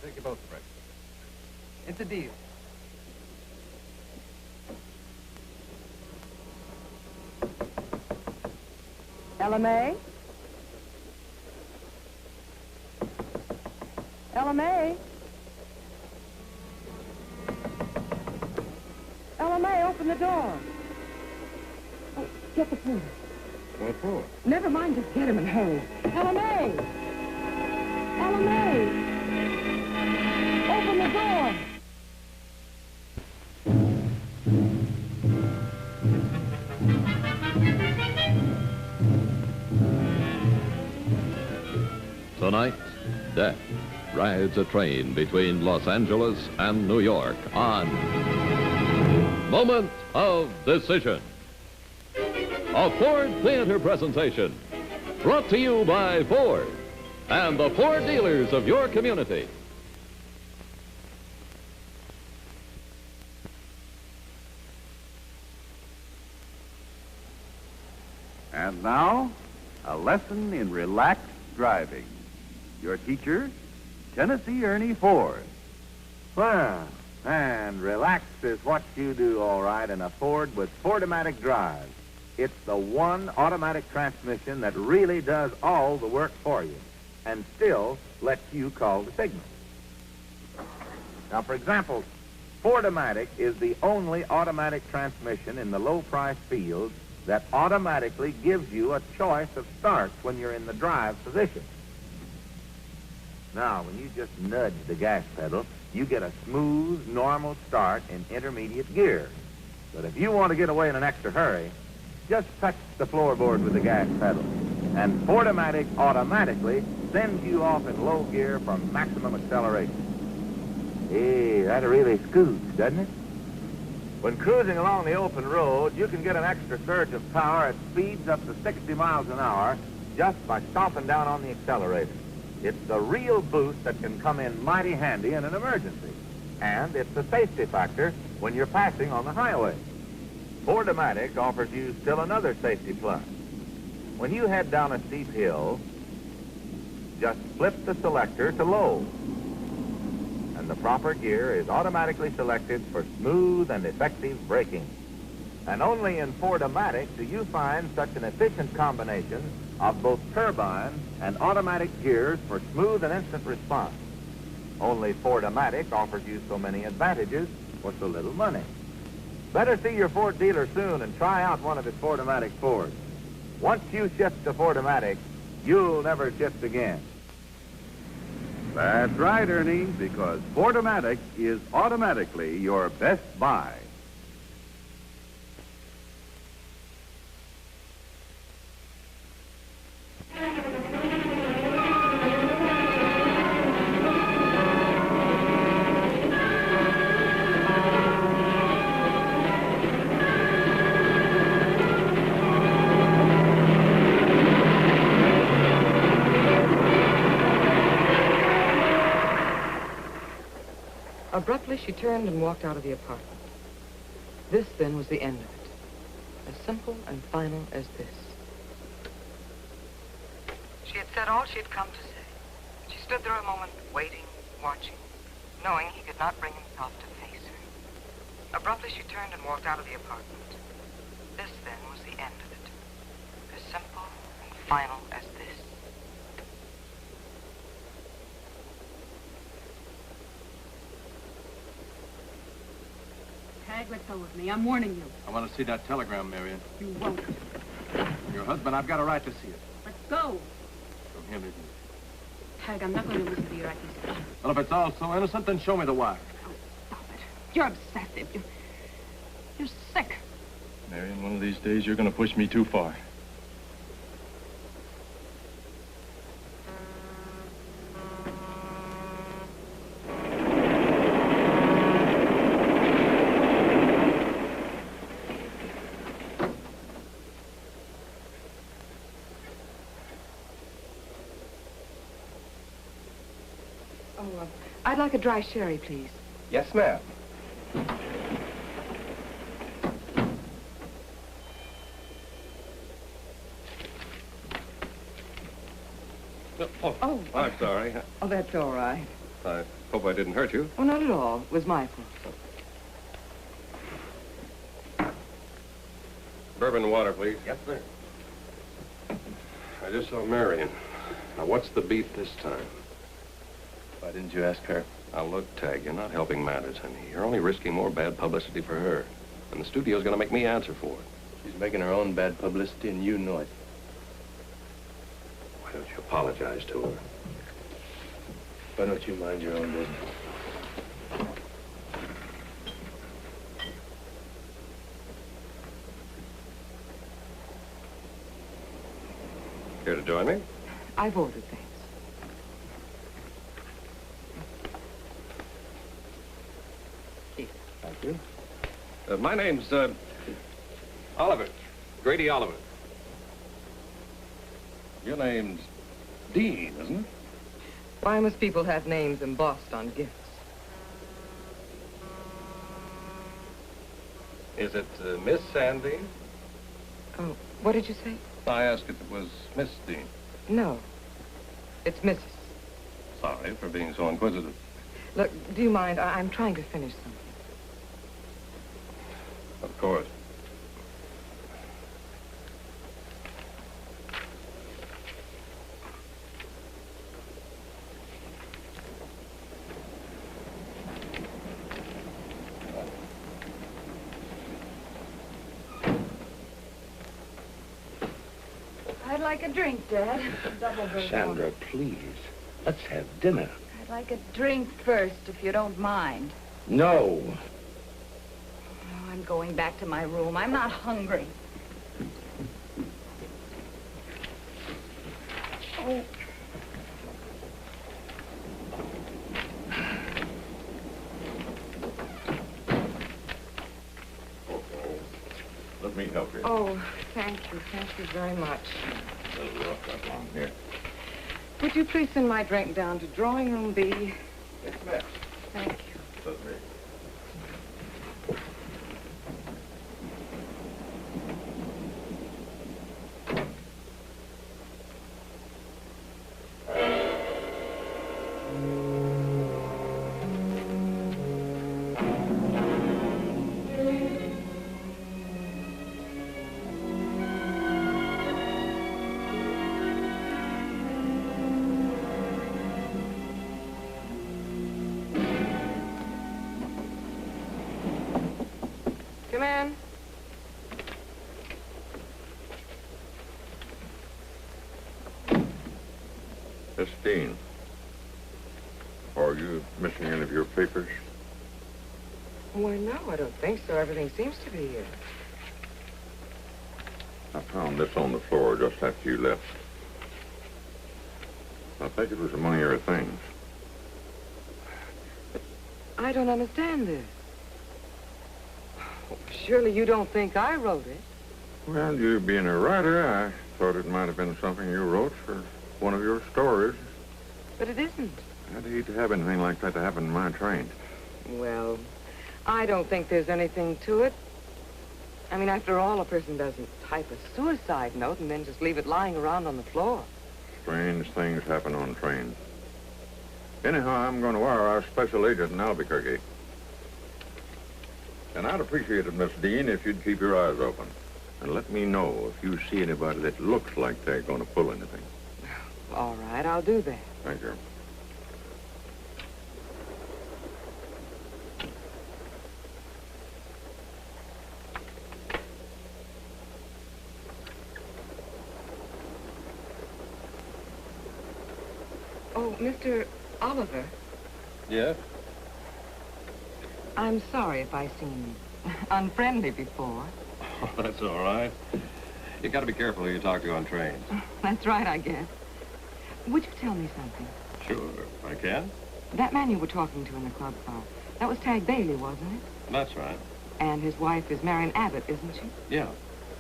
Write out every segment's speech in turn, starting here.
take you both to breakfast. It's a deal. LMA? LMA? LMA, open the door. Oh, get the porter. What for? Never mind, just get him and hurry. LMA! LMA! Open the door! Tonight, death rides a train between Los Angeles and New York on Moment of Decision. A Ford Theater presentation brought to you by Ford and the Ford dealers of your community. And now, a lesson in relaxed driving. Your teacher, Tennessee Earny Ford. Well, and relax is what you do all right in a Ford with Ford-O-Matic drive. It's the one automatic transmission that really does all the work for you and still lets you call the signal. Now, for example, Ford-O-Matic is the only automatic transmission in the low-price field that automatically gives you a choice of starts when you're in the drive position. Now, when you just nudge the gas pedal, you get a smooth, normal start in intermediate gear. But if you want to get away in an extra hurry, just touch the floorboard with the gas pedal, and Ford-O-Matic automatically sends you off in low gear for maximum acceleration. Hey, that really scoots, doesn't it? When cruising along the open road, you can get an extra surge of power at speeds up to 60 miles an hour just by stomping down on the accelerator. It's the real boost that can come in mighty handy in an emergency. And it's a safety factor when you're passing on the highway. Ford-O-Matic offers you still another safety plus. When you head down a steep hill, just flip the selector to low. And the proper gear is automatically selected for smooth and effective braking. And only in Ford-O-Matic do you find such an efficient combination of both turbine and automatic gears for smooth and instant response. Only Ford-O-Matic offers you so many advantages for so little money. Better see your Ford dealer soon and try out one of his Ford-O-Matic Fords. Once you shift to Ford-O-Matic, you'll never shift again. That's right, Ernie, because Ford-O-Matic is automatically your best buy. Abruptly, she turned and walked out of the apartment. This, then, was the end of it. As simple and final as this. She had said all she had come to say. She stood there a moment, waiting, watching, knowing he could not bring himself to face her. Abruptly, she turned and walked out of the apartment. This, then, was the end of it. As simple and final as this. Tag, let go of me. I'm warning you. I want to see that telegram, Marion. You won't. Your husband, I've got a right to see it. Let go. From him, isn't it? Tag, I'm not going to listen to your accusations. Well, if it's all so innocent, then show me the wire. Oh, stop it. You're obsessive. You're sick. Marion, one of these days, you're going to push me too far. I'd like a dry sherry, please. Yes, ma'am. Oh, I'm sorry. Oh, that's all right. I hope I didn't hurt you. Oh, not at all. It was my fault. Bourbon and water, please. Yes, sir. I just saw Marion. Now, what's the beef this time? Why didn't you ask her? Now, look, Tag, you're not helping matters, honey. You're only risking more bad publicity for her. And the studio's gonna make me answer for it. She's making her own bad publicity, and you know it. Why don't you apologize to her? Why don't you mind your own business? Here to join me? I've ordered things. Here. Thank you. My name's, Oliver. Grady Oliver. Your name's Dean, isn't it? Why must people have names embossed on gifts? Is it Miss Sandine? Oh, what did you say? I asked if it was Miss Dean. No. It's Mrs. Sorry for being so inquisitive. Look, do you mind? I'm trying to finish something. Of course. I'd like a drink, Dad. Double bourbon. Sandra, please. Let's have dinner. I'd like a drink first, if you don't mind. No. Oh, I'm going back to my room. I'm not hungry. Oh. Let me help you. Oh, thank you. Thank you very much. It'll rough that long here. Would you please send my drink down to drawing room B? Yes, ma'am. Thank you. Certainly. Come in. Miss Dean, are you missing any of your papers? Why, no, I don't think so. Everything seems to be here. I found this on the floor just after you left. I think it was among your things. I don't understand this. Surely you don't think I wrote it? Well, you being a writer, I thought it might have been something you wrote for one of your stories. But it isn't. I'd hate to have anything like that to happen in my train. Well, I don't think there's anything to it. I mean, after all, a person doesn't type a suicide note and then just leave it lying around on the floor. Strange things happen on trains. Anyhow, I'm going to wire our special agent in Albuquerque. And I'd appreciate it, Miss Dean, if you'd keep your eyes open. And let me know if you see anybody that looks like they're going to pull anything. All right, I'll do that. Thank you. Oh, Mr. Oliver, Yes? I'm sorry if I seemed unfriendly before. Oh, that's all right. You got to be careful who you talk to on trains. That's right, I guess. Would you tell me something? Sure, I can. That man you were talking to in the club car, that was Tag Bailey, wasn't it? That's right. And his wife is Marion Abbott, isn't she? Yeah,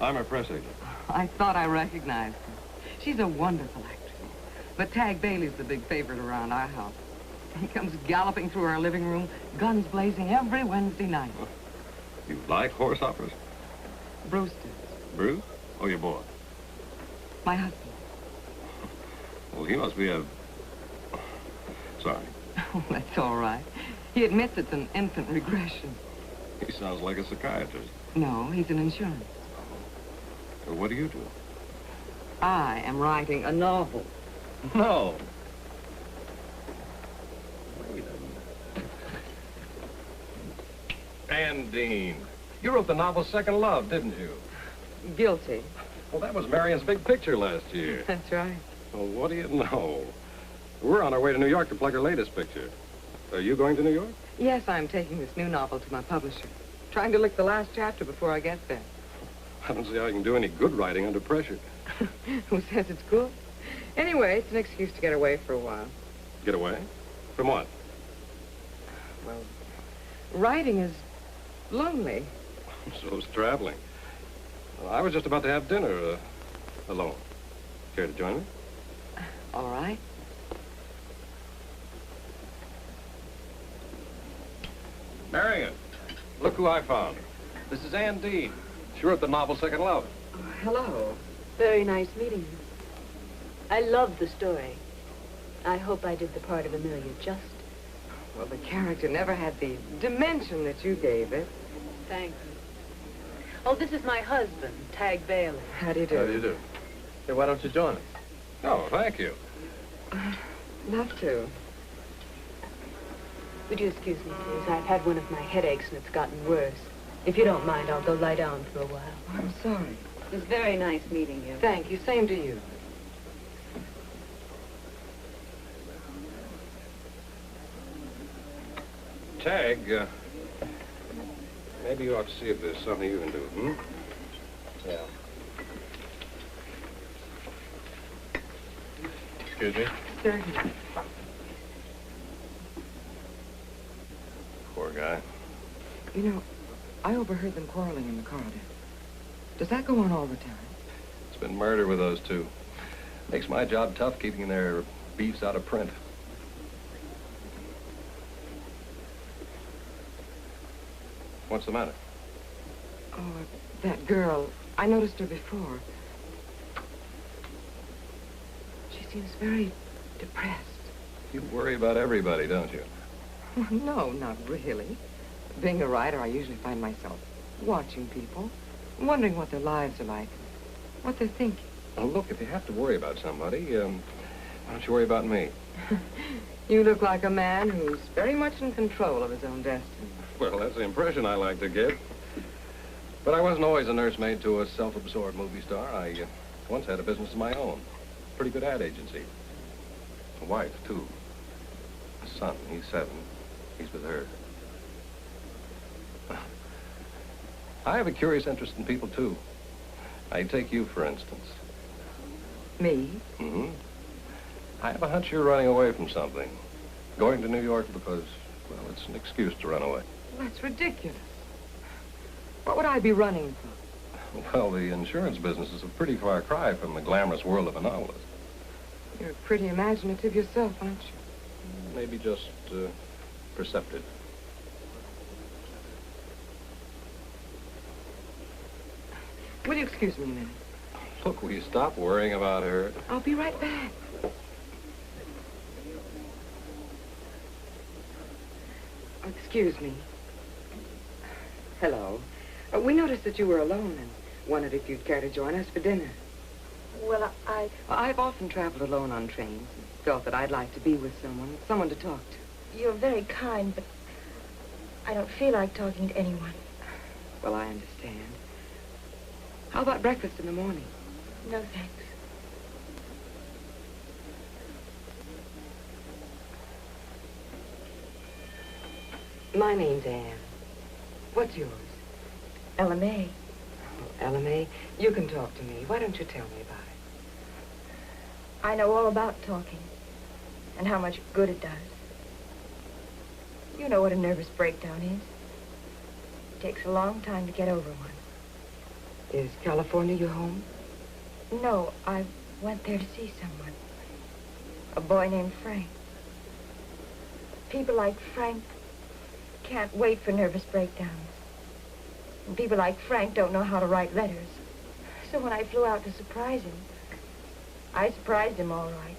I'm her press agent. I thought I recognized her. She's a wonderful actress. But Tag Bailey's the big favorite around our house. He comes galloping through our living room, guns blazing every Wednesday night. You like horse operas? Brewster, Bruce? Oh, your boy. my husband. Well, he must be a... Sorry. Oh, that's all right. He admits it's an infant regression. He sounds like a psychiatrist. No, he's an insurance. Well, what do you do? I am writing a novel. No. Wait a minute. Ann Dean, you wrote the novel Second Love, didn't you? Guilty. Well, that was Marion's big picture last year. That's right. Well, what do you know? We're on our way to New York to plug her latest picture. Are you going to New York? Yes, I'm taking this new novel to my publisher. Trying to lick the last chapter before I get there. I don't see how you can do any good writing under pressure. Who says it's good? Anyway, it's an excuse to get away for a while. Get away? From what? Well, writing is lonely. So is traveling. Well, I was just about to have dinner alone. Care to join me? All right. Marion, look who I found. This is Ann Dean. She wrote the novel Second Love. Hello. Very nice meeting you. I love the story. I hope I did the part of Amelia just. Well, the character never had the dimension that you gave it. Thank you. Oh, this is my husband, Tag Bailey. How do you do? How do you do? Hey, why don't you join us? Oh, thank you. Love to. Would you excuse me, please? I've had one of my headaches and it's gotten worse. If you don't mind, I'll go lie down for a while. I'm sorry. It was very nice meeting you. Thank you. Same to you. Tag, maybe you ought to see if there's something you can do, hmm? Yeah. Excuse me? Certainly. Poor guy. You know, I overheard them quarreling in the corridor. Does that go on all the time? It's been murder with those two. Makes my job tough keeping their beefs out of print. What's the matter? Oh, that girl. I noticed her before. She seems very depressed. You worry about everybody, don't you? No, not really. Being a writer, I usually find myself watching people, wondering what their lives are like, what they're thinking. Oh, look, if you have to worry about somebody, why don't you worry about me? You look like a man who's very much in control of his own destiny. Well, that's the impression I like to give. But I wasn't always a nursemaid to a self-absorbed movie star. I once had a business of my own. Pretty good ad agency. A wife, too. A son, he's 7. He's with her. I have a curious interest in people, too. I take you, for instance. Me? Mm-hmm. I have a hunch you're running away from something. Going to New York because, well, it's an excuse to run away. That's ridiculous. What would I be running from? Well, the insurance business is a pretty far cry from the glamorous world of a novelist. You're pretty imaginative yourself, aren't you? Maybe just perceptive. Will you excuse me a minute? Look, will you stop worrying about her? I'll be right back. Oh, excuse me. Hello. We noticed that you were alone and wondered if you'd care to join us for dinner. Well, I've often traveled alone on trains and felt that I'd like to be with someone to talk to. You're very kind, but I don't feel like talking to anyone. Well, I understand. How about breakfast in the morning? No, thanks. My name's Anne. What's yours? Ella May. Oh, Ella May, you can talk to me. Why don't you tell me about it? I know all about talking and how much good it does. You know what a nervous breakdown is. It takes a long time to get over one. Is California your home? No, I went there to see someone. A boy named Frank. People like Frank can't wait for nervous breakdowns. And people like Frank don't know how to write letters. So when I flew out to surprise him, I surprised him all right.